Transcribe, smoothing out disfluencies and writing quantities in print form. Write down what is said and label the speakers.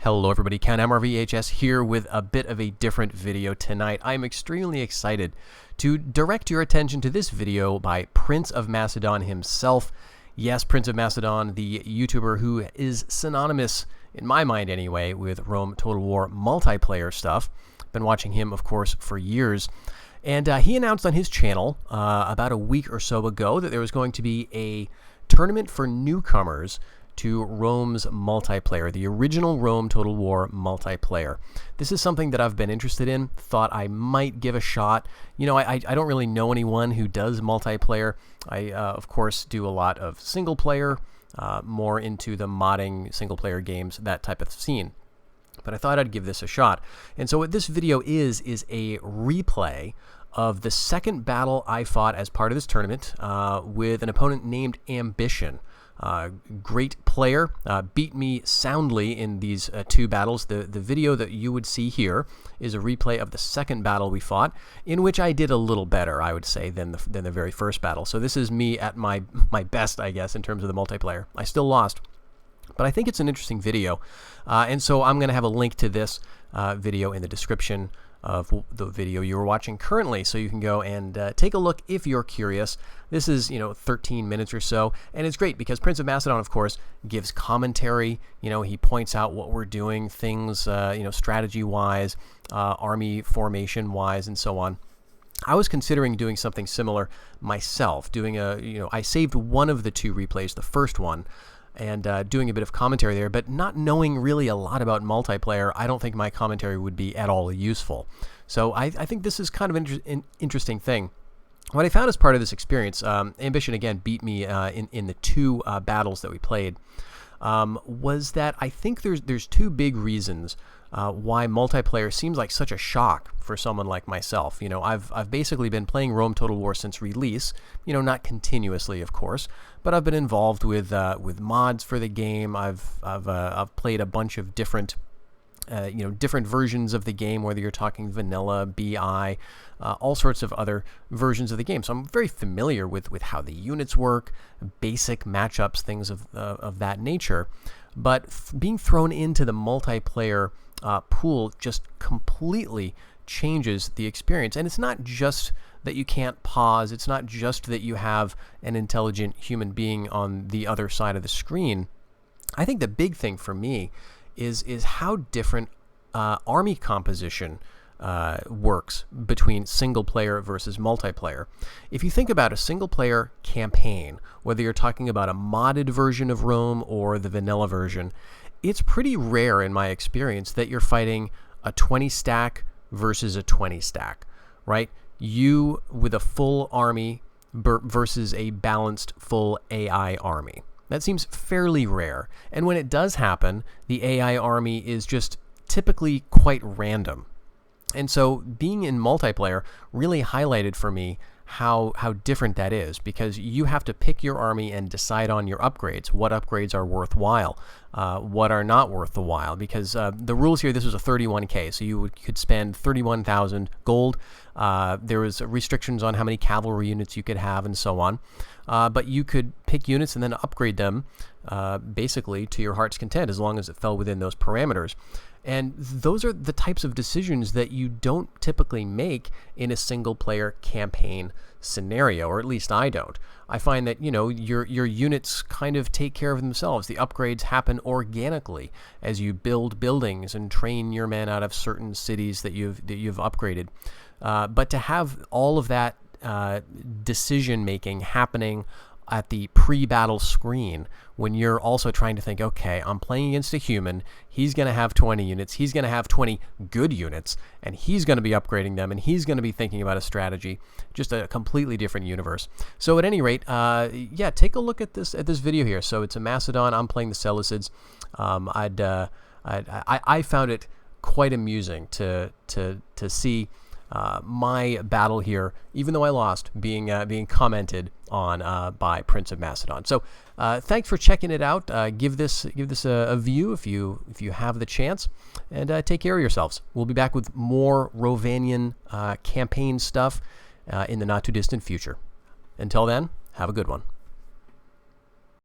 Speaker 1: Hello everybody, Count MRVHS here with a bit of a different video tonight. I'm extremely excited to direct your attention to this video by Prince of Macedon himself. Yes, Prince of Macedon, the YouTuber who is synonymous, in my mind anyway, with Rome Total War multiplayer stuff. Been watching him, of course, for years. And he announced on his channel about a week or so ago that there was going to be a tournament for newcomers to Rome's multiplayer, the original Rome Total War multiplayer. This is something that I've been interested in, thought I might give a shot. You know, I don't really know anyone who does multiplayer. I, of course, do a lot of single player, more into the modding single player games, that type of scene. But I thought I'd give this a shot. And so what this video is a replay of the second battle I fought as part of this tournament with an opponent named Ambition. Great player, beat me soundly in these two battles. The video that you would see here is a replay of the second battle we fought, in which I did a little better, I would say, than the very first battle. So this is me at my best, I guess, in terms of the multiplayer. I still lost, but I think it's an interesting video, and so I'm going to have a link to this video in the description of the video you're watching currently, so you can go and take a look if you're curious. This is, 13 minutes or so, and it's great because Prince of Macedon, of course, gives commentary. He points out what we're doing, things, strategy-wise, army formation-wise, and so on. I was considering doing something similar myself, I saved one of the two replays, the first one, and doing a bit of commentary there, but not knowing really a lot about multiplayer, I don't think my commentary would be at all useful. So I think this is kind of an interesting thing. What I found as part of this experience, Ambition again beat me in the two battles that we played, was that I think there's two big reasons why multiplayer seems like such a shock for someone like myself. I've basically been playing Rome Total War since release. Not continuously, of course, but I've been involved with mods for the game. I've played a bunch of different different versions of the game, whether you're talking vanilla, BI, all sorts of other versions of the game. So I'm very familiar with how the units work, basic matchups, things of that nature. But being thrown into the multiplayer pool just completely changes the experience. And it's not just that you can't pause. It's not just that you have an intelligent human being on the other side of the screen. I think the big thing for me is how different army composition works between single player versus multiplayer. If you think about a single player campaign, whether you're talking about a modded version of Rome or the vanilla version, it's pretty rare in my experience that you're fighting a 20 stack versus a 20 stack, right? You with a full army versus a balanced full AI army. That seems fairly rare. And when it does happen, the AI army is just typically quite random. And so being in multiplayer really highlighted for me how different that is, because you have to pick your army and decide on your upgrades. What upgrades are worthwhile, what are not worth the while, because the rules here, this was a 31k, so you could spend 31,000 gold. There was restrictions on how many cavalry units you could have and so on, but you could pick units and then upgrade them basically to your heart's content as long as it fell within those parameters. And those are the types of decisions that you don't typically make in a single-player campaign scenario, or at least I don't. I find that, your units kind of take care of themselves. The upgrades happen organically as you build buildings and train your men out of certain cities that you've upgraded. But to have all of that decision-making happening at the pre-battle screen, when you're also trying to think, okay, I'm playing against a human, he's going to have 20 units, he's going to have 20 good units, and he's going to be upgrading them, and he's going to be thinking about a strategy, just a completely different universe. So at any rate, yeah, take a look at this video here. So it's a Macedon, I'm playing the Seleucids. I found it quite amusing to see my battle here, even though I lost, being commented on by Prince of Macedon. So thanks for checking it out. Give this a view if you have the chance, and take care of yourselves. We'll be back with more Rovanian campaign stuff in the not too distant future. Until then, have a good one.